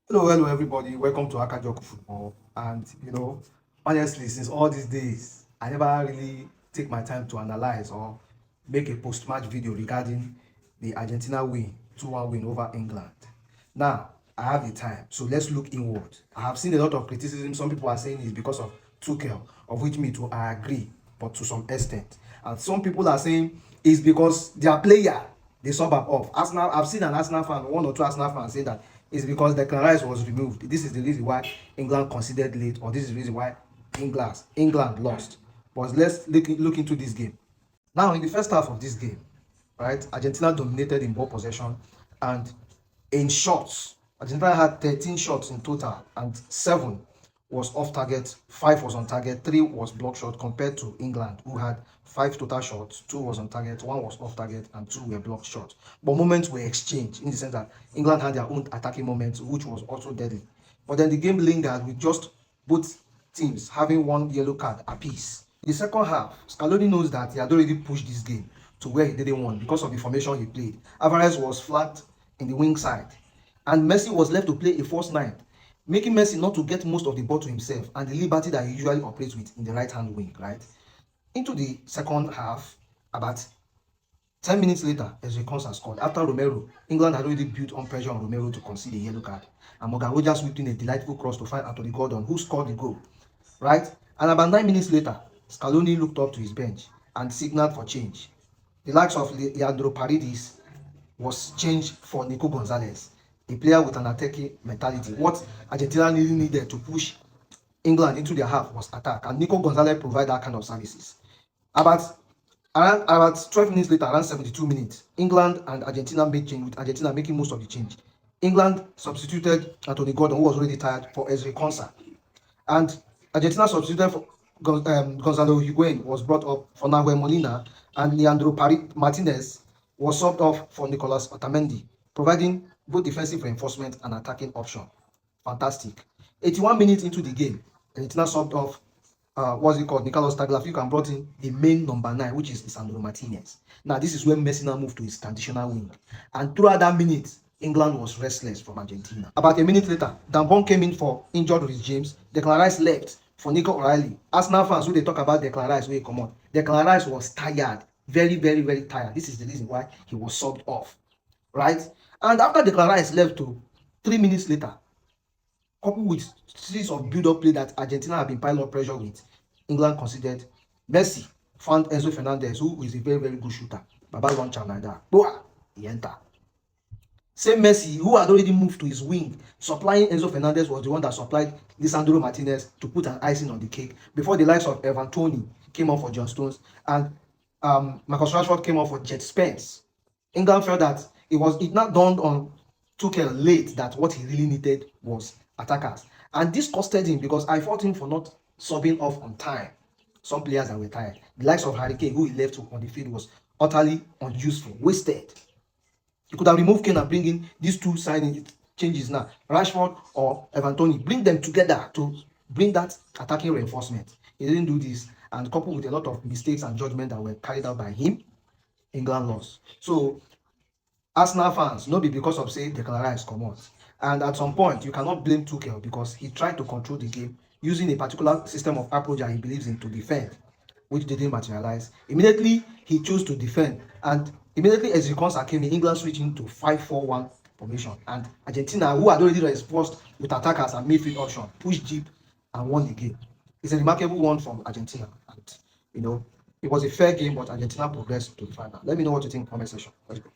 Hello, everybody. Welcome to Akajoku Football. And honestly, since all these days, I never really take my time to analyze or make a post-match video regarding the Argentina win, 2-1 win over England. Now, I have the time, so let's look inward. I have seen a lot of criticism. Some people are saying it's because of Tuchel, of which me too I agree, but to some extent. And some people are saying it's because their player they sub off. Arsenal, I've seen an Arsenal fan, one or two Arsenal fans say that it's because the Rice was removed. This is the reason why England conceded late, or this is the reason why England lost. But let's look into this game. Now, in the first half of this game, right, Argentina dominated in ball possession, and in shots, Argentina had 13 shots in total, and 7 was off target, 5 was on target, 3 was block shot, compared to England, who had 5 total shots, 2 was on target, 1 was off target, and 2 were block shots. But moments were exchanged in the sense that England had their own attacking moments, which was also deadly. But then the game lingered with just both teams having one yellow card apiece. In the second half, Scaloni knows that he had already pushed this game to where he didn't want because of the formation he played. Alvarez was flanked in the wing side, and Messi was left to play a false nine, making Messi not to get most of the ball to himself and the liberty that he usually operates with in the right-hand wing, right? Into the second half, about 10 minutes later, Ezri Konsa scored. After Romero, England had already built on pressure on Romero to concede a yellow card. And Morgan Rogers whipped in a delightful cross to find Anthony Gordon, who scored the goal, right? And about 9 minutes later, Scaloni looked up to his bench and signaled for change. The likes of Leandro Paredes was changed for Nico Gonzalez, a player with an attacking mentality. What Argentina really needed to push England into their half was attack, and Nico Gonzalez provided that kind of services. About 12 minutes later, around 72 minutes, England and Argentina made change, with Argentina making most of the change. England substituted Anthony Gordon, who was already tired, for Ezri Konsa. And Argentina substituted for Gonzalo Higuain was brought up for Nahuel Molina, and Leandro Martinez was subbed off for Nicolas Otamendi, providing both defensive reinforcement and attacking option. Fantastic. 81 minutes into the game, Argentina subbed off what's it called? Nicolas Tagliafico, and brought in the main number 9, which is Lisandro Martinez. Now, this is when Messi now moved to his traditional wing. And throughout that minute, England was restless from Argentina. About a minute later, Dambon came in for injured Rhys James. Declan Rice left for Nico O'Reilly. Arsenal fans, who they talk about Declan Rice, where he come on. Declan Rice was tired. Very, very, very tired. This is the reason why he was subbed off. Right? And after Declan Rice left, 3 minutes later, coupled with series of build-up play that Argentina have been piling up pressure with, England considered. Messi found Enzo Fernandez, who is a very, very good shooter. Baba launch like that. Boah, he entered. Same Messi, who had already moved to his wing, supplying Enzo Fernandez, was the one that supplied Lisandro Martinez to put an icing on the cake before the likes of Evan Toney came on for John Stones, and Marcus Rashford came on for Jet Spence. England felt that it not dawned on Tuchel late that what he really needed was attackers. And this costed him, because I fought him for not subbing off on time some players that were tired. The likes of Harry Kane, who he left on the field, was utterly unuseful, wasted. You could have removed Kane and bring in these two signing changes now, Rashford or Evan Toney. Bring them together to bring that attacking reinforcement. He didn't do this, and coupled with a lot of mistakes and judgment that were carried out by him, England lost. So Arsenal fans, not be because of say Declan Rice come out. And at some point, you cannot blame Tuchel, because he tried to control the game using a particular system of approach that he believes in to defend, which didn't materialize. Immediately, he chose to defend, and immediately as the Konsa came in, England switching to 5-4-1 formation. And Argentina, who had already responded with attackers and midfield option, pushed deep and won the game. It's a remarkable one from Argentina. And, it was a fair game, but Argentina progressed to the final. Let me know what you think in the comment section. Let's go.